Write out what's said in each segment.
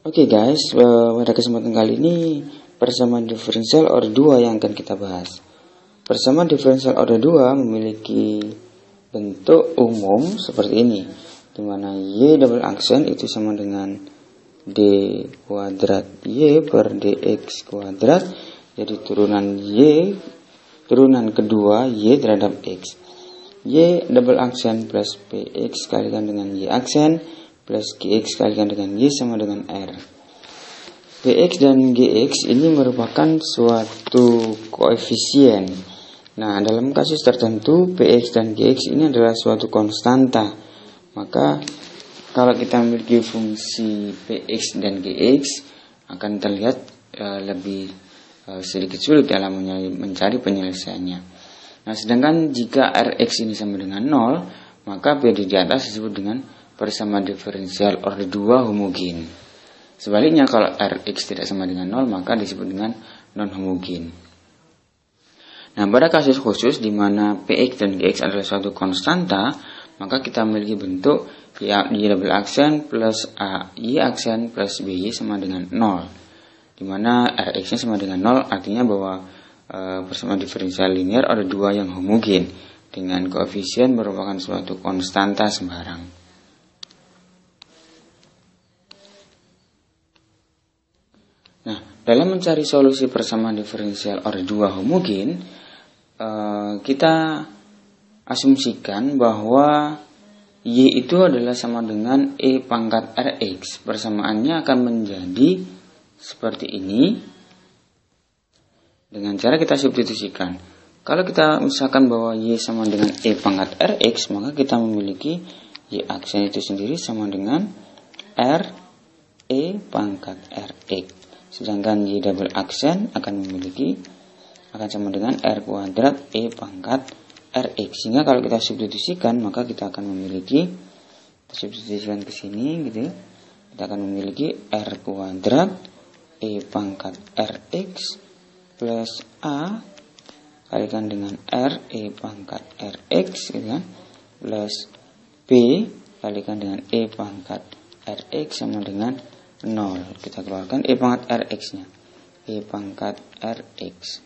Oke guys, pada kesempatan kali ini persamaan diferensial order 2 yang akan kita bahas. Persamaan diferensial order 2 memiliki bentuk umum seperti ini, di mana y double aksen itu sama dengan d kuadrat y per dx kuadrat. Jadi turunan kedua y terhadap x. Y double aksen plus px kalikan dengan y aksen plus gx kalikan dengan y sama dengan r. Px dan gx ini merupakan suatu koefisien. Nah, dalam kasus tertentu px dan gx ini adalah suatu konstanta. Maka kalau kita memiliki fungsi px dan gx akan terlihat lebih sedikit sulit dalam mencari penyelesaiannya. Nah, sedangkan jika rx ini sama dengan 0, maka PD di atas disebut dengan persamaan diferensial order 2 homogen. Sebaliknya kalau Rx tidak sama dengan 0 maka disebut dengan non homogen. Nah, pada kasus khusus di mana Px dan Gx adalah suatu konstanta, maka kita memiliki bentuk y double aksen plus y aksen plus by sama dengan 0. Di mana Rx-nya sama dengan 0 artinya bahwa persamaan diferensial linear order 2 yang homogen dengan koefisien merupakan suatu konstanta sembarang. Nah, dalam mencari solusi persamaan diferensial order 2 homogen, kita asumsikan bahwa y itu adalah sama dengan e pangkat rx. Persamaannya akan menjadi seperti ini dengan cara kita substitusikan. Kalau kita misalkan bahwa y sama dengan e pangkat rx, maka kita memiliki y aksen itu sendiri sama dengan r e pangkat rx. Sedangkan y double aksen akan sama dengan r kuadrat e pangkat rx. Sehingga kalau kita substitusikan maka kita akan memiliki, kita substitusikan ke sini gitu, kita akan memiliki r kuadrat e pangkat rx plus a kalikan dengan r e pangkat rx gitu kan, plus b kalikan dengan e pangkat rx sama dengan 0. Kita keluarkan e pangkat rx-nya. E pangkat rx.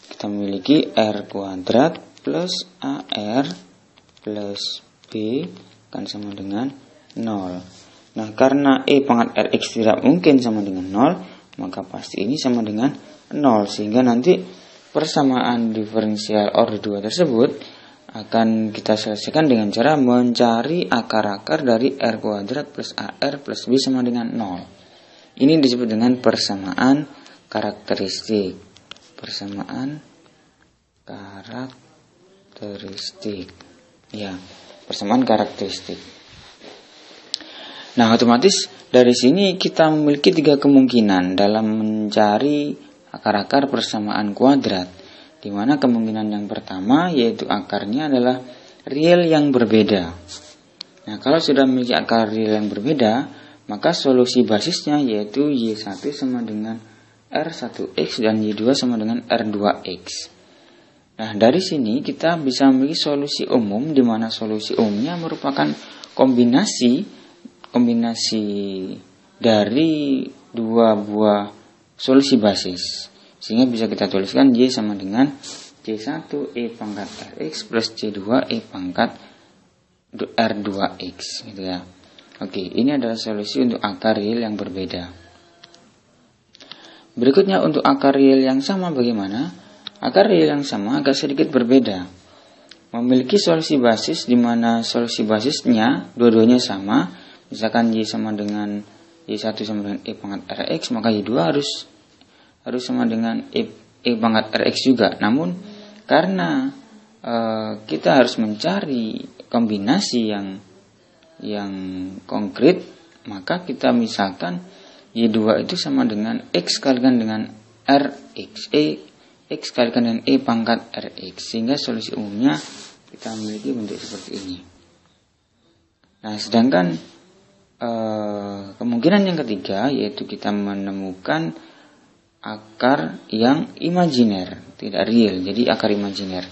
Kita memiliki r kuadrat plus ar plus b kan sama dengan 0. Nah, karena e pangkat rx tidak mungkin sama dengan 0, maka pasti ini sama dengan 0. Sehingga nanti persamaan diferensial order 2 tersebut akan kita selesaikan dengan cara mencari akar-akar dari r kuadrat plus ar plus b sama dengan 0. Ini disebut dengan persamaan karakteristik. Persamaan karakteristik. Ya, persamaan karakteristik. Nah, otomatis dari sini kita memiliki 3 kemungkinan dalam mencari akar-akar persamaan kuadrat. Di mana kemungkinan yang pertama yaitu akarnya adalah real yang berbeda. Nah, kalau sudah memiliki akar real yang berbeda, maka solusi basisnya yaitu y1 sama dengan r1x dan y2 sama dengan r2x. Nah, dari sini kita bisa memiliki solusi umum, di mana solusi umumnya merupakan kombinasi dari 2 buah solusi basis. Sehingga bisa kita tuliskan y sama dengan c1 e pangkat rx plus c2 e pangkat r2x gitu ya. Oke, ini adalah solusi untuk akar real yang berbeda. Berikutnya untuk akar real yang sama bagaimana? Akar real yang sama agak sedikit berbeda. Memiliki solusi basis di mana solusi basisnya dua-duanya sama. Misalkan y sama dengan y1 sama dengan e pangkat rx, maka y2 harus sama dengan e pangkat rx juga. Namun karena kita harus mencari kombinasi yang konkret, maka kita misalkan y2 itu sama dengan x kalikan dengan rx, x kalikan dengan e pangkat rx, sehingga solusi umumnya kita memiliki bentuk seperti ini. Nah, sedangkan kemungkinan yang ketiga yaitu kita menemukan akar yang imajiner, tidak real, jadi akar imajiner.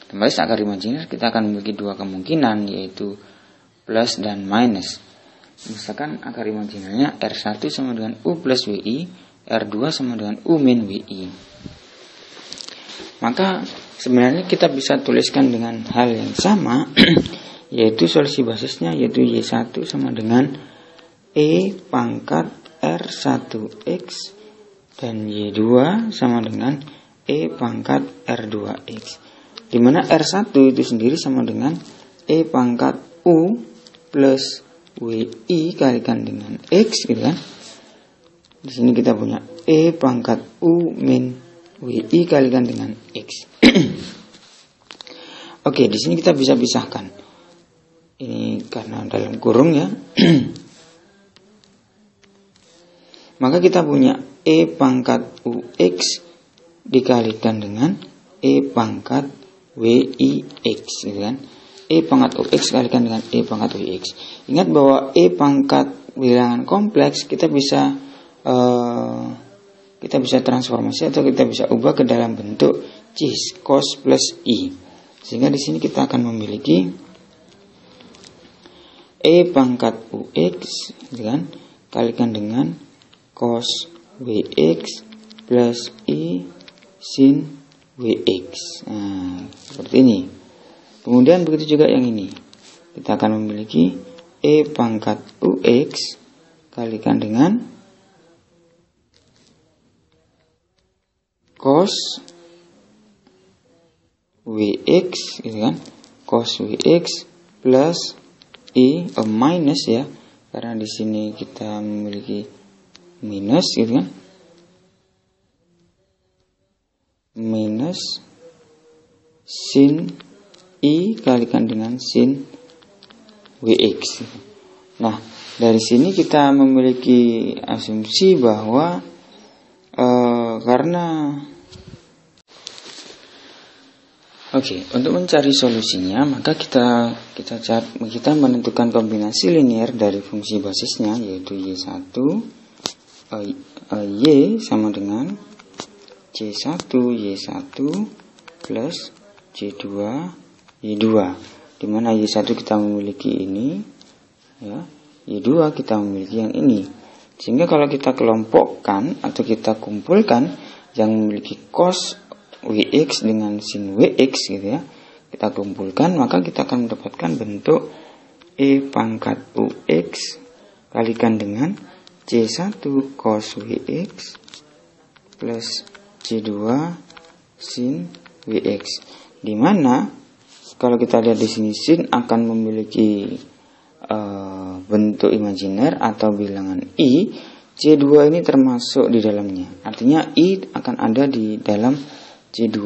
Kembali akar imajiner kita akan memiliki 2 kemungkinan yaitu plus dan minus. Misalkan akar imajinalnya R1 sama dengan U plus WI, R2 sama dengan U min WI. Maka sebenarnya kita bisa tuliskan dengan hal yang sama, yaitu solusi basisnya yaitu Y1 sama dengan E pangkat R1X dan Y2 sama dengan E pangkat R2X, di mana R1 itu sendiri sama dengan E pangkat U plus WI kalikan dengan X gitu kan. Di sini kita punya E pangkat U min WI kalikan dengan X. Oke, di sini kita bisa pisahkan. Ini karena dalam kurung ya. Maka kita punya E pangkat UX dikalikan dengan E pangkat WIX gitu kan. E pangkat UX kalikan dengan E pangkat WIX. Ingat bahwa E pangkat bilangan kompleks kita bisa transformasi atau kita bisa ubah ke dalam bentuk cis cos plus I. Sehingga di sini kita akan memiliki E pangkat UX gitu kan, kalikan dengan cos WX plus I sin WX. Nah, seperti ini. Kemudian begitu juga yang ini. Kita akan memiliki E pangkat UX kalikan dengan cos WX gitu kan, cos WX plus I minus ya, karena di sini kita memiliki minus gitu kan, minus sin I kalikan dengan sin WX. Nah, dari sini kita memiliki asumsi bahwa untuk mencari solusinya maka kita menentukan kombinasi linear dari fungsi basisnya yaitu Y1 Y sama dengan C1 Y1 plus C2 Y2, di mana Y1 kita memiliki ini ya, Y2 kita memiliki yang ini. Sehingga kalau kita kelompokkan atau kita kumpulkan yang memiliki cos WX dengan sin WX gitu ya, kita kumpulkan maka kita akan mendapatkan bentuk E pangkat UX kalikan dengan C1 cos WX plus C2 sin WX, di mana kalau kita lihat di sini sin akan memiliki bentuk imajiner atau bilangan I, C2 ini termasuk di dalamnya. Artinya I akan ada di dalam C2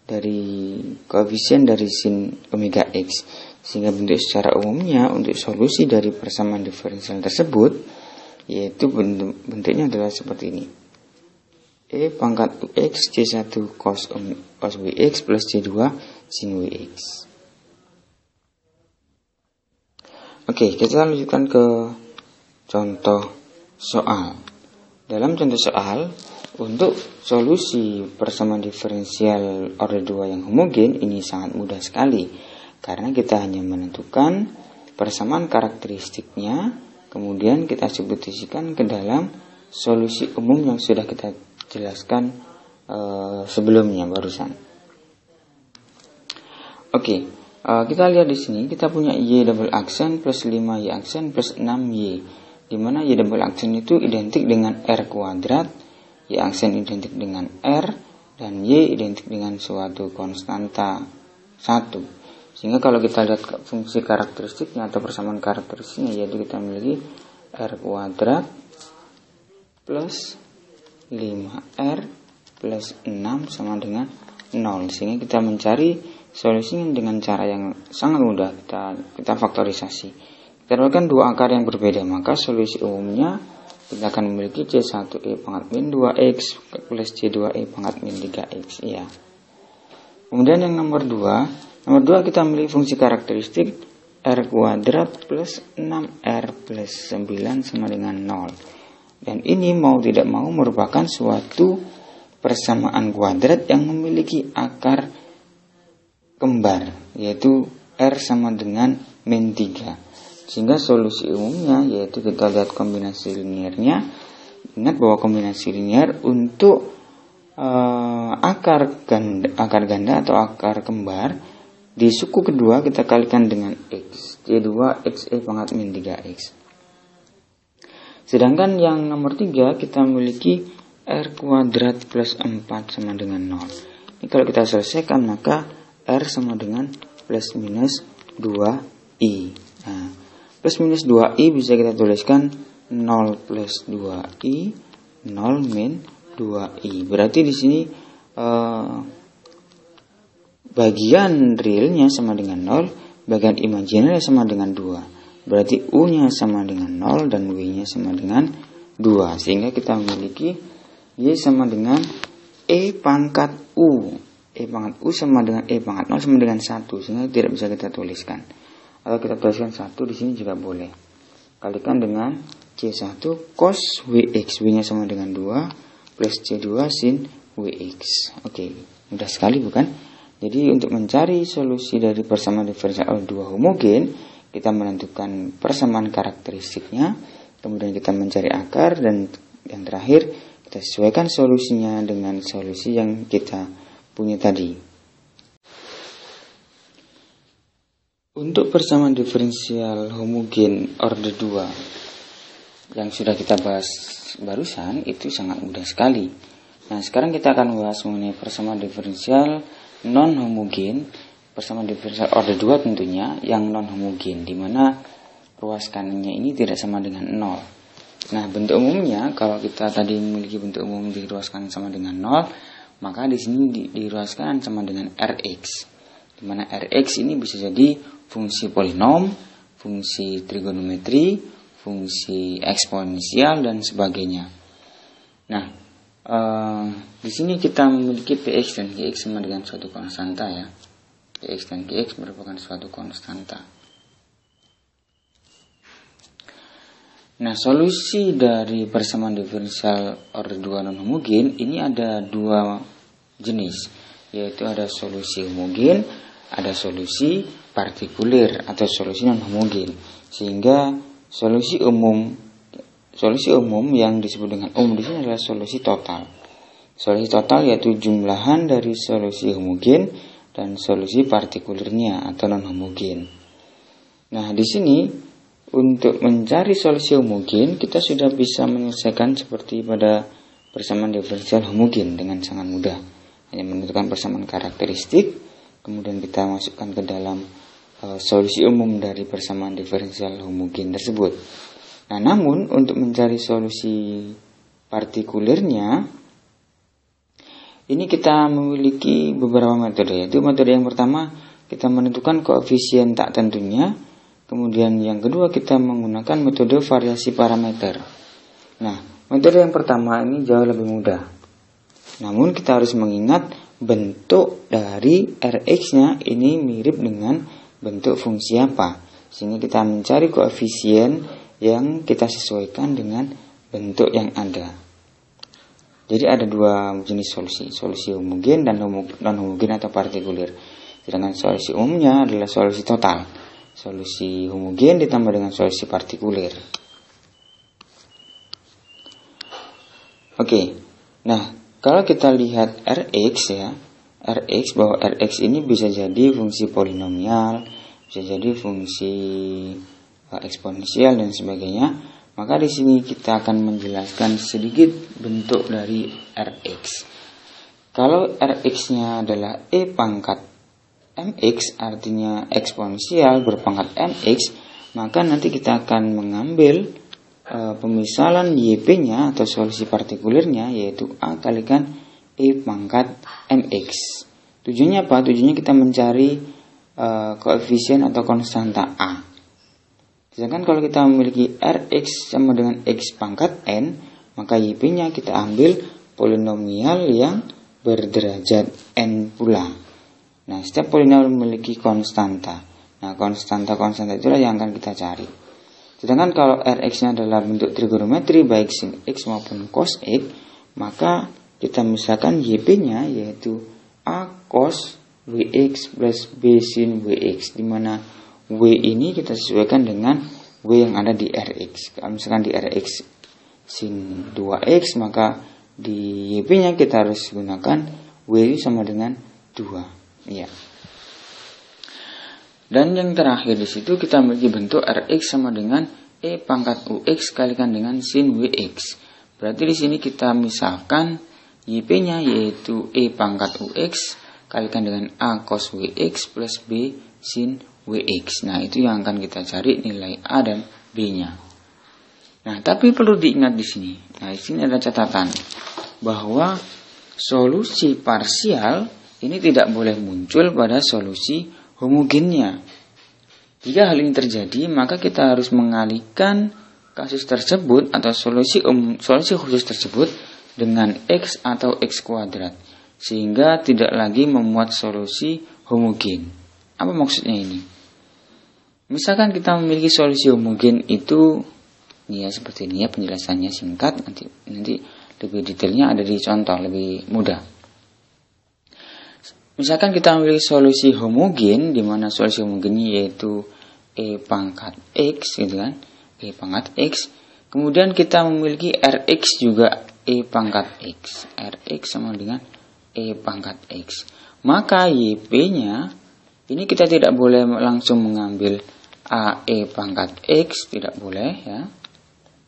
dari koefisien dari sin omega X. Sehingga bentuk secara umumnya untuk solusi dari persamaan diferensial tersebut yaitu bentuknya adalah seperti ini. E pangkat UX C1 cos WX plus C2 sin WX. Oke, kita lanjutkan ke contoh soal. Dalam contoh soal, untuk solusi persamaan diferensial order 2 yang homogen ini sangat mudah sekali, karena kita hanya menentukan persamaan karakteristiknya, kemudian kita substitusikan ke dalam solusi umum yang sudah kita jelaskan sebelumnya barusan. Oke. Kita lihat di sini kita punya Y double aksen plus 5Y aksen plus 6Y, di mana Y double aksen itu identik dengan R kuadrat, Y aksen identik dengan R, dan Y identik dengan suatu konstanta 1. Sehingga kalau kita lihat fungsi karakteristiknya atau persamaan karakteristiknya, yaitu kita memiliki R kuadrat plus 5R plus 6 sama dengan 0. Sehingga kita mencari solusinya dengan cara yang sangat mudah, kita faktorisasi. Kita dapatkan dua akar yang berbeda, maka solusi umumnya kita akan memiliki C1E pangkat min 2X plus C2E pangkat min 3X ya. Kemudian yang nomor 2 kita memiliki fungsi karakteristik R kuadrat plus 6R plus 9 sama dengan 0. Dan ini mau tidak mau merupakan suatu persamaan kuadrat yang memiliki akar kembar, yaitu R sama dengan min 3. Sehingga solusi umumnya yaitu kita lihat kombinasi linearnya. Ingat bahwa kombinasi linear untuk akar ganda atau akar kembar di suku kedua kita kalikan dengan X. C2 XE pangkat min 3X. Sedangkan yang nomor 3 kita memiliki R kuadrat plus 4 sama dengan 0. Ini kalau kita selesaikan maka R sama dengan plus minus 2I. Nah, plus minus 2I bisa kita tuliskan 0 plus 2I, 0 min 2I. Berarti di sini bagian realnya sama dengan 0, bagian imajinnya sama dengan 2. Berarti U-nya sama dengan 0 dan W-nya sama dengan 2. Sehingga kita memiliki Y sama dengan E pangkat U. E pangkat U sama dengan E pangkat 0 sama dengan 1. Sehingga tidak bisa kita tuliskan. Atau kita tuliskan 1 di sini juga boleh. Kalikan dengan C1 cos WX. W-nya sama dengan 2 plus C2 sin WX. Oke, mudah sekali bukan? Jadi untuk mencari solusi dari persamaan diferensial O2 homogen, kita menentukan persamaan karakteristiknya, kemudian kita mencari akar, dan yang terakhir kita sesuaikan solusinya dengan solusi yang kita punya tadi. Untuk persamaan diferensial homogen order 2 yang sudah kita bahas barusan itu sangat mudah sekali. Nah, sekarang kita akan bahas mengenai persamaan diferensial non homogen, persamaan diferensial order 2 tentunya yang non homogen, di mana ruas kanannya ini tidak sama dengan 0. Nah, bentuk umumnya kalau kita tadi memiliki bentuk umum di ruas kanan sama dengan 0, maka di sini di ruas kanan sama dengan Rx. Di mana Rx ini bisa jadi fungsi polinom, fungsi trigonometri, fungsi eksponensial dan sebagainya. Nah, di sini kita memiliki Px dan Qx sama dengan suatu konstanta ya. Px dan Qx merupakan suatu konstanta. Nah, solusi dari persamaan diferensial order 2 non homogen ini ada dua jenis, yaitu ada solusi homogen, ada solusi partikulir atau solusi non homogen. Sehingga solusi umum yang disebut dengan umum di sini adalah solusi total. Solusi total yaitu jumlahan dari solusi homogen dan solusi partikulirnya atau non homogen. Nah, di sini untuk mencari solusi homogen kita sudah bisa menyelesaikan seperti pada persamaan diferensial homogen dengan sangat mudah. Hanya menentukan persamaan karakteristik, kemudian kita masukkan ke dalam solusi umum dari persamaan diferensial homogen tersebut. Nah, namun untuk mencari solusi partikulirnya, ini kita memiliki beberapa metode. Yaitu metode yang pertama, kita menentukan koefisien tak tentunya. Kemudian yang kedua, kita menggunakan metode variasi parameter. Nah, metode yang pertama ini jauh lebih mudah. Namun kita harus mengingat bentuk dari Rx-nya ini mirip dengan bentuk fungsi apa. Sehingga kita mencari koefisien yang kita sesuaikan dengan bentuk yang ada. Jadi ada dua jenis solusi, solusi homogen dan non homogen atau partikulir. Sedangkan solusi umumnya adalah solusi total. Solusi homogen ditambah dengan solusi partikulir. Oke. Nah, kalau kita lihat Rx ya, Rx bahwa Rx ini bisa jadi fungsi polinomial, bisa jadi fungsi eksponensial dan sebagainya, maka di sini kita akan menjelaskan sedikit bentuk dari Rx. Kalau Rx-nya adalah E pangkat mx, artinya eksponensial berpangkat mx, maka nanti kita akan mengambil pemisalan YP-nya atau solusi partikulirnya, yaitu A kalikan E pangkat mx. Tujuannya apa? Tujuannya kita mencari koefisien atau konstanta A. Sedangkan kalau kita memiliki Rx sama dengan X pangkat N, maka YP-nya kita ambil polinomial yang berderajat N pula. Nah, setiap polinomial memiliki konstanta. Nah, konstanta itulah yang akan kita cari. Sedangkan kalau Rx-nya adalah bentuk trigonometri baik sin X maupun cos X, maka kita misalkan YP-nya yaitu A cos WX plus B sin WX, di mana W ini kita sesuaikan dengan W yang ada di Rx. Kalau misalkan di Rx sin 2X, maka di YP-nya kita harus gunakan W sama dengan 2. Ya. Dan yang terakhir di situ kita memiliki bentuk Rx sama dengan E pangkat UX kalikan dengan sin WX. Berarti di sini kita misalkan YP-nya yaitu E pangkat UX kalikan dengan A cos WX plus B sin WX. Nah, itu yang akan kita cari nilai A dan B-nya. Nah, tapi perlu diingat di sini. Nah, di sini ada catatan bahwa solusi parsial ini tidak boleh muncul pada solusi homogennya. Jika hal ini terjadi, maka kita harus mengalihkan kasus tersebut atau solusi khusus tersebut dengan X atau X kuadrat, sehingga tidak lagi memuat solusi homogen. Apa maksudnya ini? Misalkan kita memiliki solusi homogen itu, ya seperti ini ya, penjelasannya singkat, nanti lebih detailnya ada di contoh, lebih mudah. Misalkan kita memiliki solusi homogen, di mana solusi homogennya yaitu E pangkat X, gitu kan, E pangkat X. Kemudian kita memiliki Rx juga E pangkat X. Rx sama dengan E pangkat X. Maka YP-nya, ini kita tidak boleh langsung mengambil A E pangkat X, tidak boleh ya.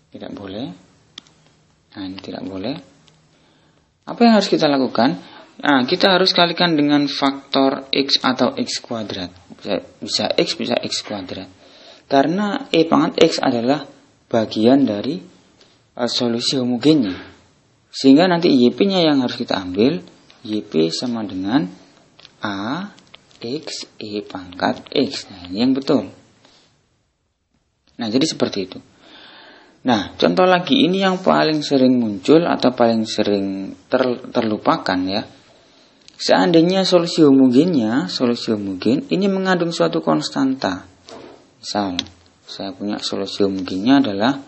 Tidak boleh. Nah, ini tidak boleh. Apa yang harus kita lakukan? Nah, kita harus kalikan dengan faktor X atau X kuadrat. Bisa X, bisa X kuadrat. Karena E pangkat X adalah bagian dari solusi homogennya. Sehingga nanti YP-nya yang harus kita ambil, YP sama dengan A X E pangkat X. Nah, ini yang betul. Nah, jadi seperti itu. Nah, contoh lagi, ini yang paling sering muncul atau paling sering terlupakan ya. Seandainya solusi homogen ini mengandung suatu konstanta. Misal, saya punya solusi homogennya adalah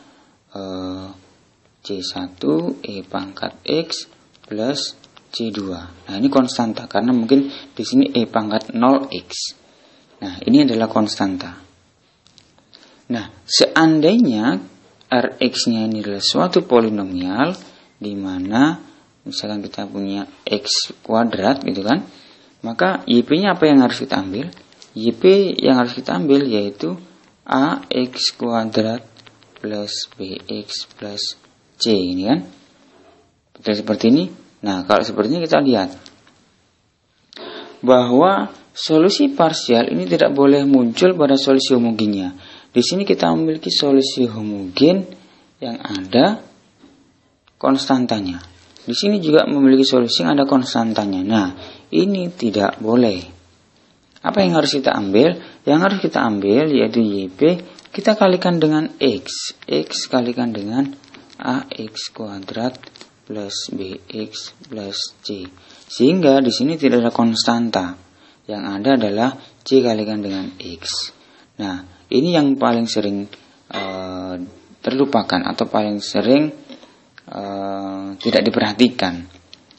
C1 E pangkat X plus C2. Nah, ini konstanta karena mungkin di sini E pangkat 0X. Nah, ini adalah konstanta. Nah, seandainya Rx-nya ini adalah suatu polinomial di mana misalkan kita punya X kuadrat gitu kan, maka YP-nya apa yang harus kita ambil? YP yang harus kita ambil yaitu AX kuadrat plus BX plus C, ini kan. Betul seperti ini. Nah, kalau seperti ini kita lihat bahwa solusi parsial ini tidak boleh muncul pada solusi homogennya. Di sini kita memiliki solusi homogen yang ada konstantanya. Di sini juga memiliki solusi yang ada konstantanya. Nah, ini tidak boleh. Apa yang harus kita ambil? Yang harus kita ambil yaitu YP kita kalikan dengan X. X kalikan dengan AX kuadrat plus BX plus C. Sehingga di sini tidak ada konstanta. Yang ada adalah C kalikan dengan X. Nah, ini yang paling sering terlupakan atau paling sering tidak diperhatikan.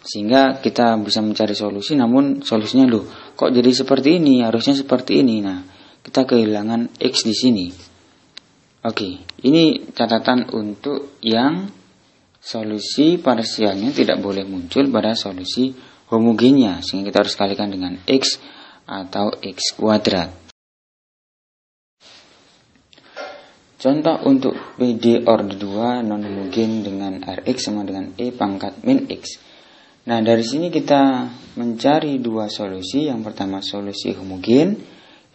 Sehingga kita bisa mencari solusi, namun solusinya loh, kok jadi seperti ini, harusnya seperti ini. Nah, kita kehilangan X di sini. Oke, ini catatan untuk yang solusi parsialnya tidak boleh muncul pada solusi homogennya, sehingga kita harus kalikan dengan X atau X kuadrat. Contoh untuk PD order 2 non homogen dengan Rx sama dengan E pangkat min X. Nah, dari sini kita mencari dua solusi. Yang pertama solusi homogen,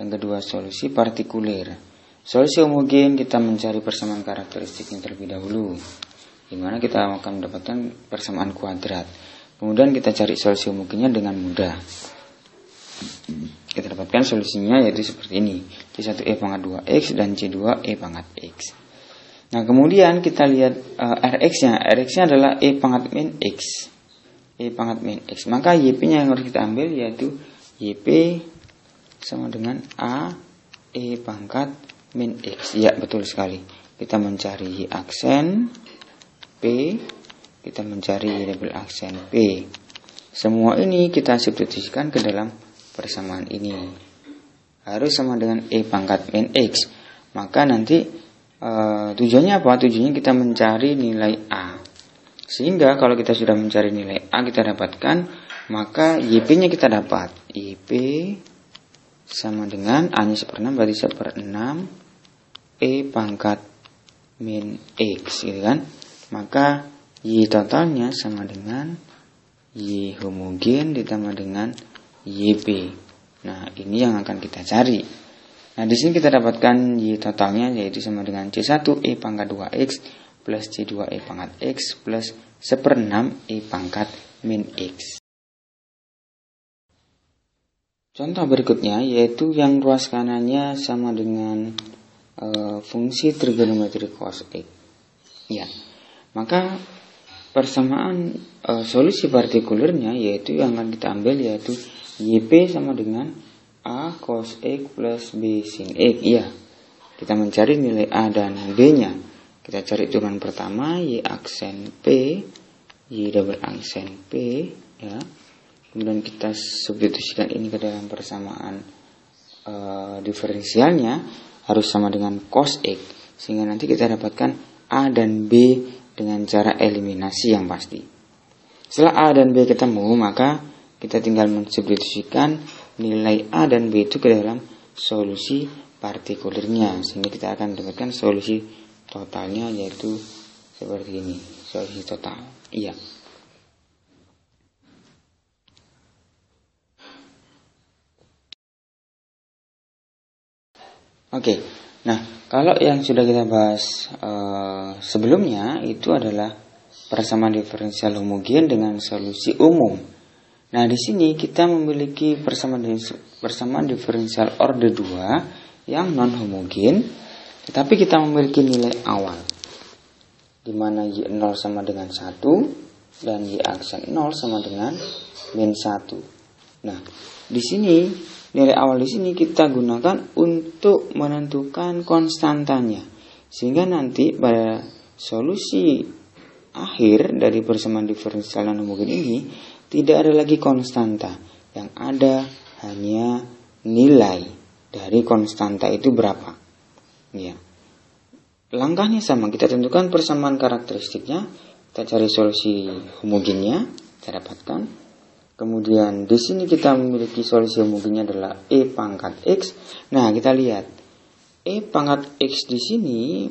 yang kedua solusi partikuler. Solusi homogen kita mencari persamaan karakteristiknya terlebih dahulu, di mana kita akan mendapatkan persamaan kuadrat. Kemudian kita cari solusi homogennya dengan mudah. Kita dapatkan solusinya yaitu seperti ini, C1 E pangkat 2X dan C2 E pangkat X. Nah, kemudian kita lihat Rx-nya. Rx-nya adalah E pangkat min X. E pangkat min X. Maka YP-nya yang harus kita ambil yaitu YP sama dengan A E pangkat min X. Ya, betul sekali. Kita mencari Y aksen P, kita mencari Y double aksen P. Semua ini kita substitusikan ke dalam persamaan ini. harus sama dengan E pangkat min X. Maka nanti tujuannya apa? Tujuannya kita mencari nilai A. Sehingga kalau kita sudah mencari nilai A kita dapatkan, maka YP-nya kita dapat. YP sama dengan A-nya 1/6 berarti 1/6 E pangkat min X, gitu kan. Maka Y totalnya sama dengan Y homogen ditambah dengan YP. Nah, ini yang akan kita cari. Nah, di sini kita dapatkan Y totalnya yaitu sama dengan C1 E pangkat 2X plus C2 E pangkat X plus 1/6 E pangkat min X. Contoh berikutnya yaitu yang ruas kanannya sama dengan fungsi trigonometri cos X. Ya, maka persamaan solusi partikulernya yaitu yang akan kita ambil yaitu YP sama dengan A cos X plus B sin X. Ya, kita mencari nilai A dan B-nya. Kita cari turunan pertama Y aksen P, Y double aksen P, ya. Kemudian kita substitusikan ini ke dalam persamaan diferensialnya harus sama dengan cos X, sehingga nanti kita dapatkan A dan B dengan cara eliminasi yang pasti. Setelah A dan B ketemu, maka kita tinggal mensubstitusikan nilai A dan B itu ke dalam solusi partikulernya, sehingga kita akan mendapatkan solusi totalnya yaitu seperti ini, solusi total. Iya. Oke, nah kalau yang sudah kita bahas sebelumnya itu adalah persamaan diferensial homogen dengan solusi umum. Nah di sini kita memiliki persamaan diferensial order 2 yang non homogen, tetapi kita memiliki nilai awal, di mana Y0 sama dengan 1 dan Y aksen 0 sama dengan min 1. Nah di sini nilai awal di sini kita gunakan untuk menentukan konstantanya, sehingga nanti pada solusi akhir dari persamaan diferensial non homogen ini tidak ada lagi konstanta, yang ada hanya nilai dari konstanta itu berapa. Ya, langkahnya sama, kita tentukan persamaan karakteristiknya, kita cari solusi homogennya, kita dapatkan. Kemudian di sini kita memiliki solusi homogennya adalah E pangkat X. Nah, kita lihat E pangkat X di sini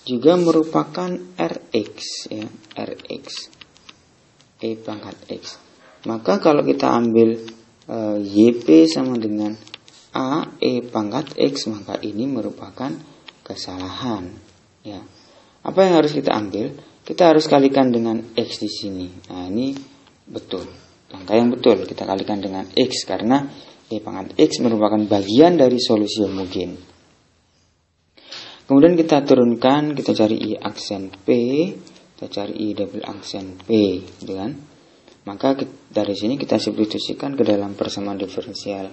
juga merupakan Rx, ya, Rx. E pangkat X. Maka kalau kita ambil YP sama dengan A E pangkat X, maka ini merupakan kesalahan. Ya. Apa yang harus kita ambil? Kita harus kalikan dengan X di sini. Nah, ini betul. Langkah yang betul, kita kalikan dengan X karena E pangkat X merupakan bagian dari solusi homogen. Kemudian kita turunkan, kita cari Y aksen P, kita cari Y double aksen P, gitu kan? Maka dari sini kita substitusikan ke dalam persamaan diferensial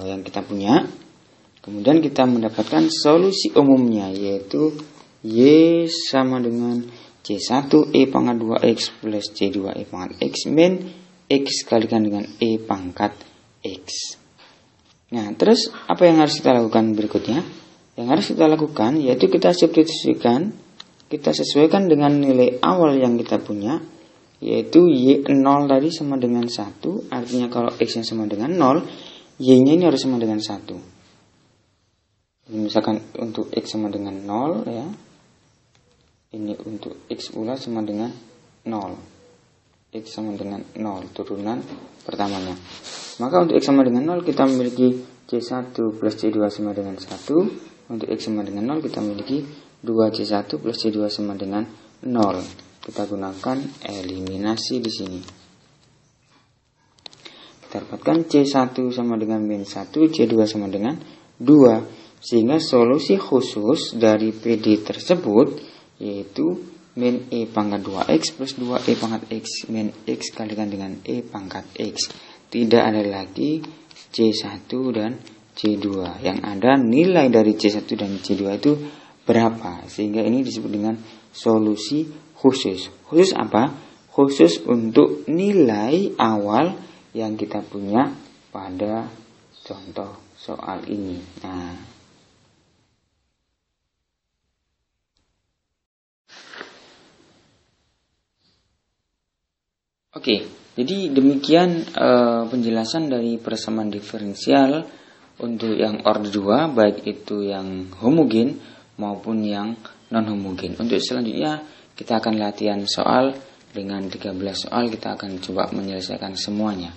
yang kita punya. Kemudian kita mendapatkan solusi umumnya yaitu Y sama dengan C1 E pangkat 2X plus C2 E pangkat X min X kalikan dengan E pangkat X. Nah, terus apa yang harus kita lakukan berikutnya? Yang harus kita lakukan yaitu kita substitusikan, kita sesuaikan dengan nilai awal yang kita punya, yaitu Y0 tadi sama dengan 1, artinya kalau X-nya sama dengan 0, Y-nya ini harus sama dengan 1. Misalkan untuk X sama dengan 0, ya. Ini untuk X pula sama dengan 0. X sama dengan 0, turunan pertamanya. Maka untuk X sama dengan 0 kita memiliki C1 plus C2 sama dengan 1. Untuk X sama dengan 0 kita memiliki 2C1 plus C2 sama dengan 0. Kita gunakan eliminasi di sini. Kita dapatkan C1 sama dengan min 1, C2 sama dengan 2. Sehingga solusi khusus dari PD tersebut yaitu min E pangkat 2X plus 2E pangkat X min X kalikan dengan E pangkat X. Tidak ada lagi C1 dan C2. Yang ada nilai dari C1 dan C2 itu berapa. Sehingga ini disebut dengan solusi khusus. Khusus apa? Khusus untuk nilai awal yang kita punya pada contoh soal ini. Nah, oke, jadi demikian penjelasan dari persamaan diferensial untuk yang order 2, baik itu yang homogen maupun yang non homogen. Untuk selanjutnya kita akan latihan soal dengan 13 soal, kita akan coba menyelesaikan semuanya.